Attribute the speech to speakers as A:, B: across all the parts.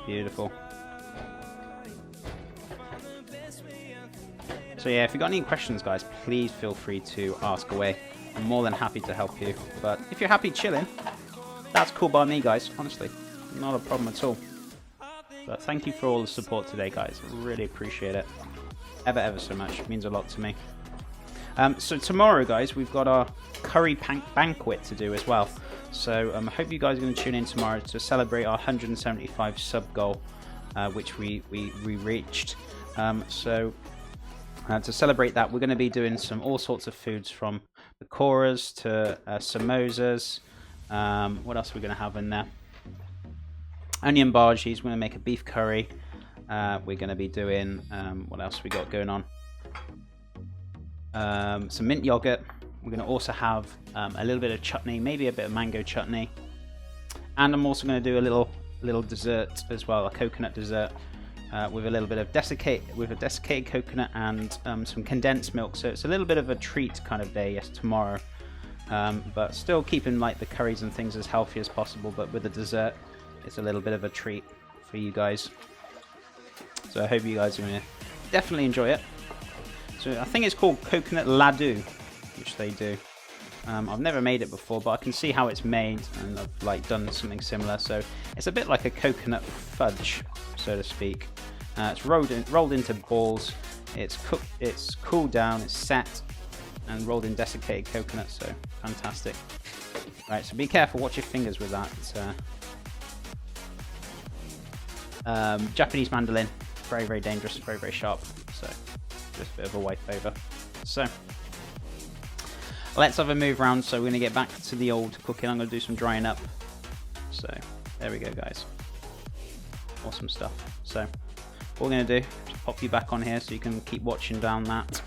A: Beautiful. So yeah, if you've got any questions, guys, please feel free to ask away. I'm more than happy to help you. But if you're happy chilling, that's cool by me, guys. Honestly, not a problem at all. But thank you for all the support today, guys. I really appreciate it. Ever so much. It means a lot to me. So tomorrow, guys, we've got our curry banquet to do as well. So I hope you guys are going to tune in tomorrow to celebrate our 175 sub goal, which we reached. To celebrate that, we're going to be doing all sorts of foods, from the koras to samosas. What else are we going to have in there? Onion bhajis. We're going to make a beef curry. We're going to be doing, what else we got going on? Some mint yogurt. We're going to also have a little bit of chutney, maybe a bit of mango chutney. And I'm also going to do a little dessert as well, a coconut dessert. With a little bit of desiccated coconut and some condensed milk. So it's a little bit of a treat kind of day, yes, tomorrow. But still keeping like the curries and things as healthy as possible. But with the dessert, it's a little bit of a treat for you guys. So I hope you guys are going to definitely enjoy it. So I think it's called coconut laddu, which they do. I've never made it before, but I can see how it's made, and I've like done something similar. So it's a bit like a coconut fudge, so to speak. It's rolled into balls. It's cooked. It's cooled down. It's set and rolled in desiccated coconut. So fantastic. Right. So be careful. Watch your fingers with that. It's, Japanese mandolin. Very dangerous. Very sharp. So just a bit of a wipe over. So let's have a move around. So we're going to get back to the old cooking. I'm going to do some drying up. So there we go, guys. Awesome stuff. So what we're going to do is pop you back on here so you can keep watching down that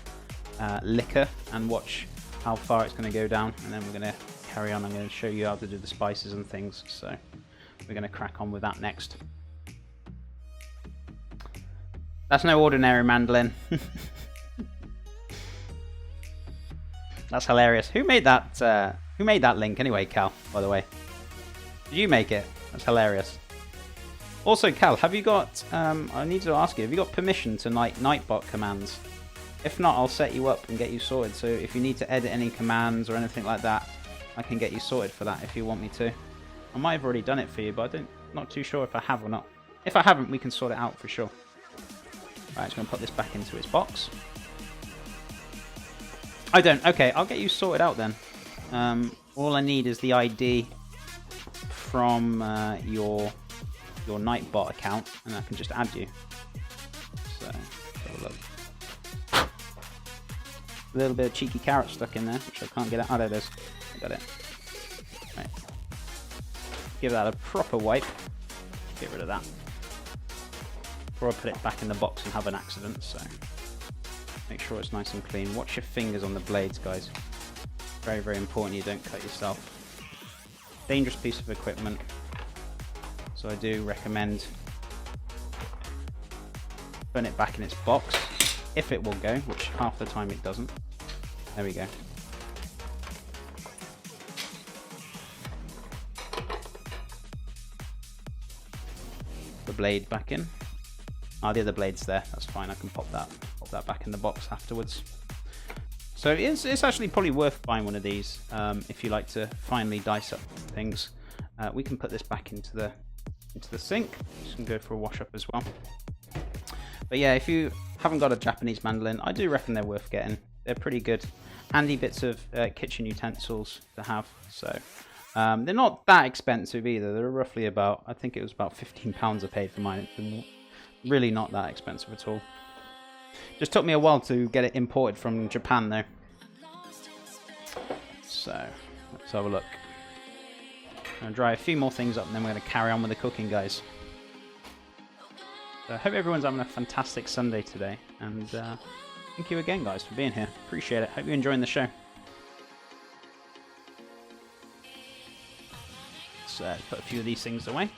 A: liquor and watch how far it's going to go down. And then we're going to carry on. I'm going to show you how to do the spices and things. So we're going to crack on with that next. That's no ordinary mandolin. That's hilarious. Who made that? Who made that link anyway, Cal? By the way, did you make it? That's hilarious. Also, Cal, have you got? I need to ask you. Have you got permission to Nightbot commands? If not, I'll set you up and get you sorted. So if you need to edit any commands or anything like that, I can get you sorted for that if you want me to. I might have already done it for you, but not too sure if I have or not. If I haven't, we can sort it out for sure. Right, just going to put this back into its box. I don't. Okay, I'll get you sorted out then. All I need is the ID from your Nightbot account, and I can just add you. So, have a look. A little bit of cheeky carrot stuck in there, which I can't get out. Oh, there it is. I got it. Right. Give that a proper wipe. Get rid of that. Before I put it back in the box and have an accident, so make sure it's nice and clean. Watch your fingers on the blades, guys. Very important you don't cut yourself. Dangerous piece of equipment. So I do recommend putting it back in its box, if it will go, which half the time it doesn't. There we go. The blade back in. Ah, the other blade's there. That's fine. I can pop that back in the box afterwards. So it's actually probably worth buying one of these if you like to finally dice up things. We can put this back into the sink. Just can go for a wash up as well. But yeah, if you haven't got a Japanese mandolin, I do reckon they're worth getting. They're pretty good, handy bits of kitchen utensils to have. So they're not that expensive either. They're roughly about, I think it was about £15 I paid for mine. It's really not that expensive at all. Just took me a while to get it imported from Japan though. So let's have a look. I'm going to dry a few more things up and then we're going to carry on with the cooking, guys. So I hope everyone's having a fantastic Sunday today, and thank you again, guys, for being here. Appreciate it. Hope you're enjoying the show. So put a few of these things away.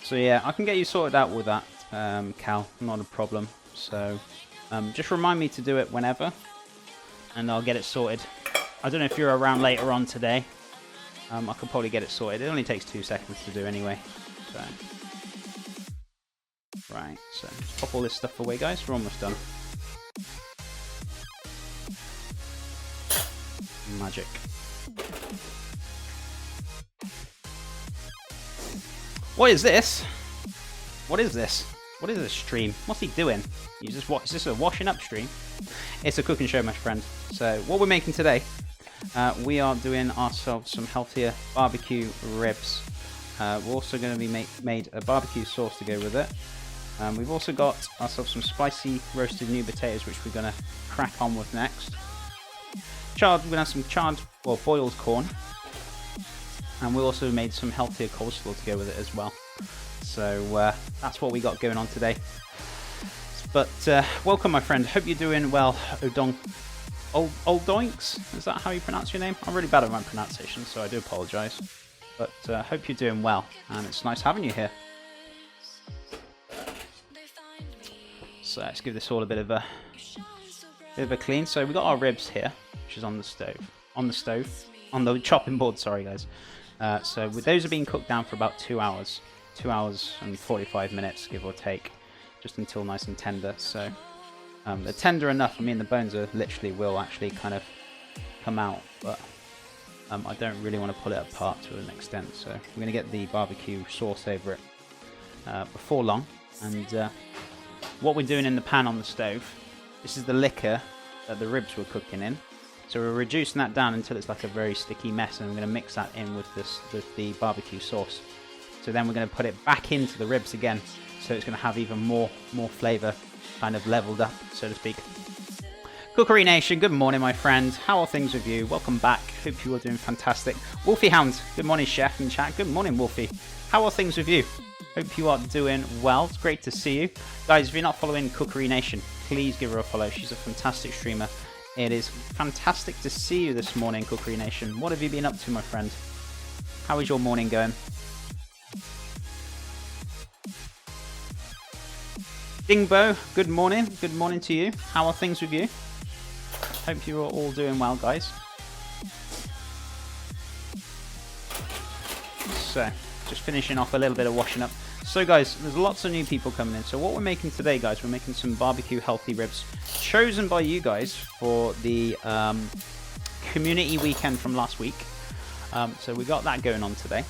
A: So yeah, I can get you sorted out with that, Cal. Not a problem. So just remind me to do it whenever. and I'll get it sorted. I don't know if you're around later on today. I could probably get it sorted. It only takes 2 seconds to do anyway. So, right, so let's pop all this stuff away, guys. We're almost done. Magic. What is this? What is this? What is this stream? What's he doing? You just is this a washing up stream? It's a cooking show, my friend. So what we're making today, we are doing ourselves some healthier barbecue ribs. We're also going to be made a barbecue sauce to go with it. We've also got ourselves some spicy roasted new potatoes, which we're going to crack on with next. We're going to have some charred or boiled corn. And we also made some healthier coleslaw to go with it as well. So that's what we got going on today. But welcome, my friend. Hope you're doing well. Old Doinks? Is that how you pronounce your name? I'm really bad at my pronunciation, so I do apologise. But hope you're doing well, and it's nice having you here. So let's give this all a bit of a clean. So we got our ribs here, which is on the stove. On the chopping board, sorry guys. So those are being cooked down for about 2 hours. 2 hours and 45 minutes, give or take, just until nice and tender. So they're tender enough. I mean, the bones will actually kind of come out, but I don't really want to pull it apart to an extent. So we're going to get the barbecue sauce over it before long. And what we're doing in the pan on the stove, this is the liquor that the ribs were cooking in. So we're reducing that down until it's like a very sticky mess, and we're going to mix that in with the barbecue sauce. So then we're going to put it back into the ribs again, so it's going to have even more flavour kind of leveled up, so to speak. Cookery Nation, good morning, my friend. How are things with you? Welcome back. Hope you are doing fantastic. Wolfie Hound, good morning, chef in chat. Good morning, Wolfie. How are things with you? Hope you are doing well. It's great to see you. Guys, if you're not following Cookery Nation, please give her a follow. She's a fantastic streamer. It is fantastic to see you this morning, Cookery Nation. What have you been up to, my friend? How is your morning going? Dingbo, good morning. Good morning to you. How are things with you? Hope you're all doing well, guys. So, just finishing off a little bit of washing up. So guys, there's lots of new people coming in. So what we're making today, guys, we're making some barbecue healthy ribs chosen by you guys for the community weekend from last week. So we got that going on today.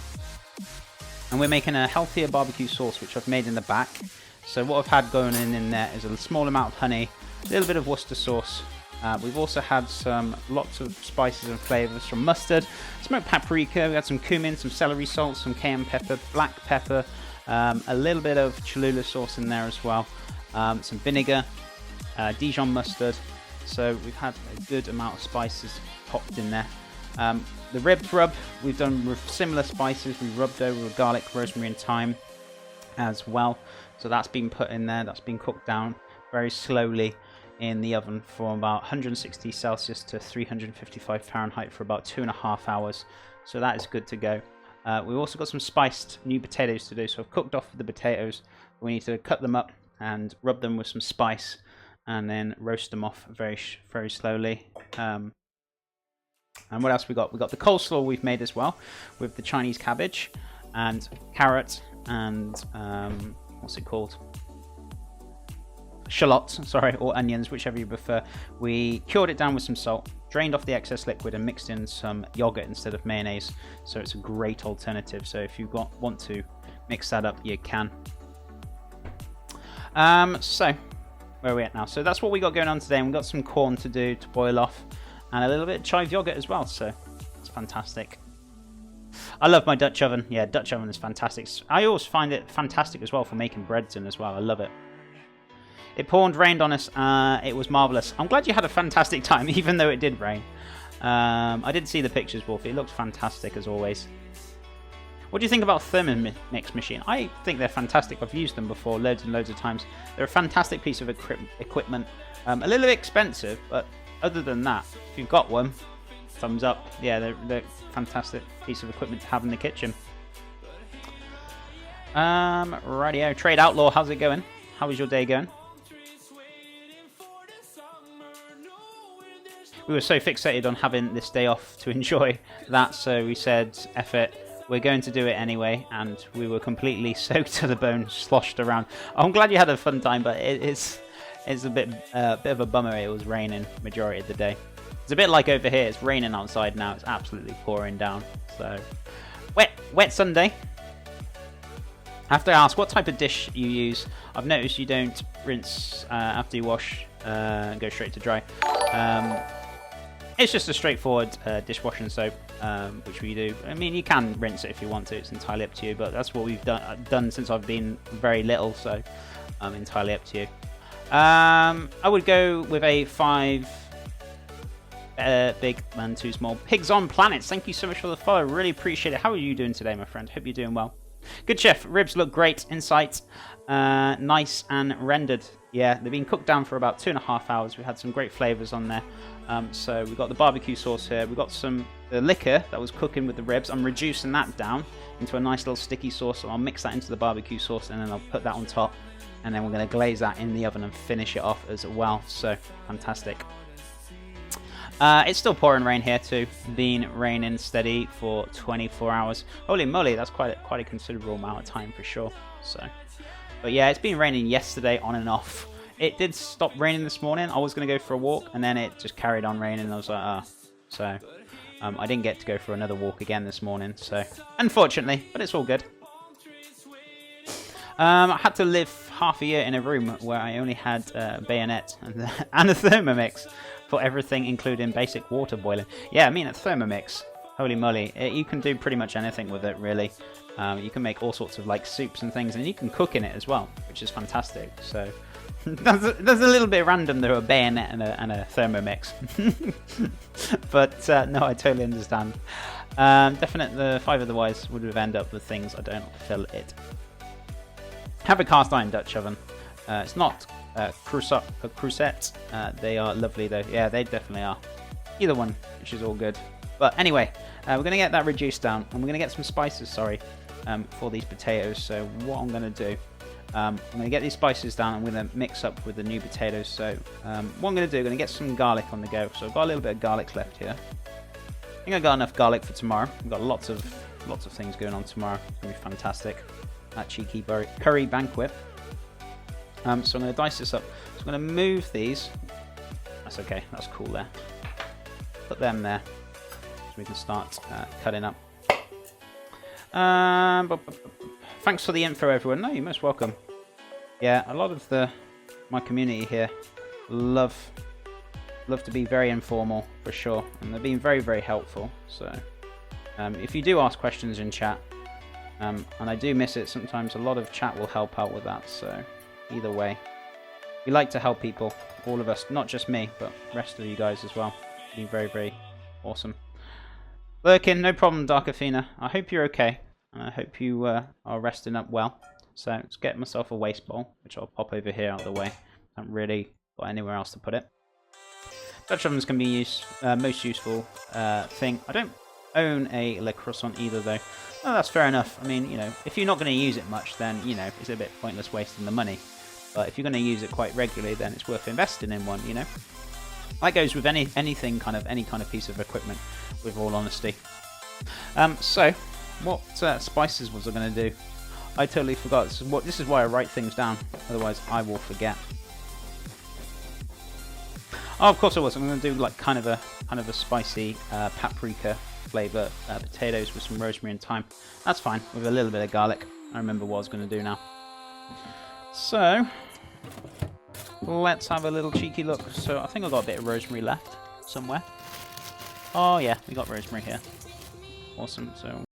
A: And we're making a healthier barbecue sauce, which I've made in the back. So what I've had going in there is a small amount of honey, a little bit of Worcester sauce. We've also had lots of spices and flavours from mustard, smoked paprika, we had some cumin, some celery salt, some cayenne pepper, black pepper, a little bit of Cholula sauce in there as well, some vinegar, Dijon mustard. So we've had a good amount of spices popped in there. The ribs rub, we've done with similar spices. We rubbed over with garlic, rosemary and thyme as well. So that's been put in there, that's been cooked down very slowly in the oven from about 160 Celsius to 355 Fahrenheit for about 2.5 hours. So that is good to go. We've also got some spiced new potatoes to do. So I've cooked off the potatoes. We need to cut them up and rub them with some spice and then roast them off very slowly. And what else we got? We got the coleslaw we've made as well with the Chinese cabbage and carrot and what's it called? Shallots, sorry, or onions, whichever you prefer. We cured it down with some salt, drained off the excess liquid and mixed in some yogurt instead of mayonnaise. So it's a great alternative. So if you want to mix that up, you can. So where are we at now? So that's what we got going on today. And we've got some corn to do to boil off and a little bit of chive yogurt as well. So it's fantastic. I love my Dutch oven. Yeah, Dutch oven is fantastic. I always find it fantastic as well for making breads in as well. I love it. It poured, rained on us. It was marvellous. I'm glad you had a fantastic time, even though it did rain. I did see the pictures, Wolfie. It looked fantastic, as always. What do you think about Thermomix machine? I think they're fantastic. I've used them before loads and loads of times. They're a fantastic piece of equipment. A little bit expensive, but other than that, if you've got one, thumbs up. Yeah, they're a fantastic piece of equipment to have in the kitchen. Radio Trade Outlaw, how's it going? How was your day going? we were so fixated on having this day off to enjoy that, so we said, F it, we're going to do it anyway, and we were completely soaked to the bone, sloshed around. I'm glad you had a fun time, but it's a bit of a bummer. It was raining majority of the day. It's a bit like over here. It's raining outside now. It's absolutely pouring down. So wet Sunday. I have to ask, what type of dish you use? I've noticed you don't rinse after you wash and go straight to dry. It's just a straightforward dishwashing soap, which we do. I mean, you can rinse it if you want to. It's entirely up to you. But that's what we've done since I've been very little. So entirely up to you. I would go with a 5 big and 2 small. Pigs on Planets, thank you so much for the follow. Really appreciate it. How are you doing today, my friend? Hope you're doing well. Good chef. Ribs look great in sight. Nice and rendered. Yeah, they've been cooked down for about 2.5 hours. We had some great flavours on there. So we've got the barbecue sauce here. We've got the liquor that was cooking with the ribs. I'm reducing that down into a nice little sticky sauce. So I'll mix that into the barbecue sauce and then I'll put that on top. And then we're going to glaze that in the oven and finish it off as well. So fantastic. It's still pouring rain here too. Been raining steady for 24 hours. Holy moly, that's quite a considerable amount of time for sure. So, but yeah, it's been raining yesterday on and off. It did stop raining this morning. I was going to go for a walk and then it just carried on raining. I was like, So I didn't get to go for another walk again this morning. So unfortunately, but it's all good. I had to live half a year in a room where I only had a bayonet and a Thermomix for everything, including basic water boiling. Yeah, I mean, a Thermomix, holy moly, you can do pretty much anything with it, really. You can make all sorts of like soups and things, and you can cook in it as well, which is fantastic. So that's a little bit random, though, a bayonet and a Thermomix. But no, I totally understand. Definitely, the 5 otherwise would have ended up with things I don't fill it. Have a cast iron Dutch oven. It's not Crusette. They are lovely though. Yeah, they definitely are. Either one, which is all good. But anyway, we're going to get that reduced down, and we're going to get some spices, for these potatoes. So what I'm going to do, I'm going to get these spices down. I'm going to mix up with the new potatoes. So what I'm going to do, I'm going to get some garlic on the go. So I've got a little bit of garlic left here. I think I've got enough garlic for tomorrow. We've got lots of things going on tomorrow. It's going to be fantastic. That cheeky curry banquet. So I'm going to dice this up. So I'm going to move these. That's okay. That's cool there. Put them there. So we can start cutting up. Thanks for the info, everyone. No, you're most welcome. Yeah, a lot of my community here love to be very informal, for sure. And they've been very, very helpful. So if you do ask questions in chat, and I do miss it sometimes, a lot of chat will help out with that. So either way, we like to help people, all of us, not just me, but the rest of you guys as well. It's been very, very awesome. Lurkin, no problem, Dark Athena. I hope you're okay, and I hope you are resting up well. So let's get myself a waste bowl, which I'll pop over here out of the way. I haven't really got anywhere else to put it. Dutch ovens can be most useful thing. I don't own a Le Croissant either, though. Oh, that's fair enough. I mean, if you're not going to use it much, then, it's a bit pointless wasting the money. But if you're going to use it quite regularly, then it's worth investing in one, That goes with any kind of piece of equipment, with all honesty. So, what spices was I going to do? I totally forgot. This is why I write things down, otherwise I will forget. Oh, of course I was. I'm going to do like kind of a spicy paprika flavour potatoes with some rosemary and thyme. That's fine, with a little bit of garlic. I remember what I was going to do now. So let's have a little cheeky look. So I think I've got a bit of rosemary left somewhere. Oh yeah, we got rosemary here. Awesome. So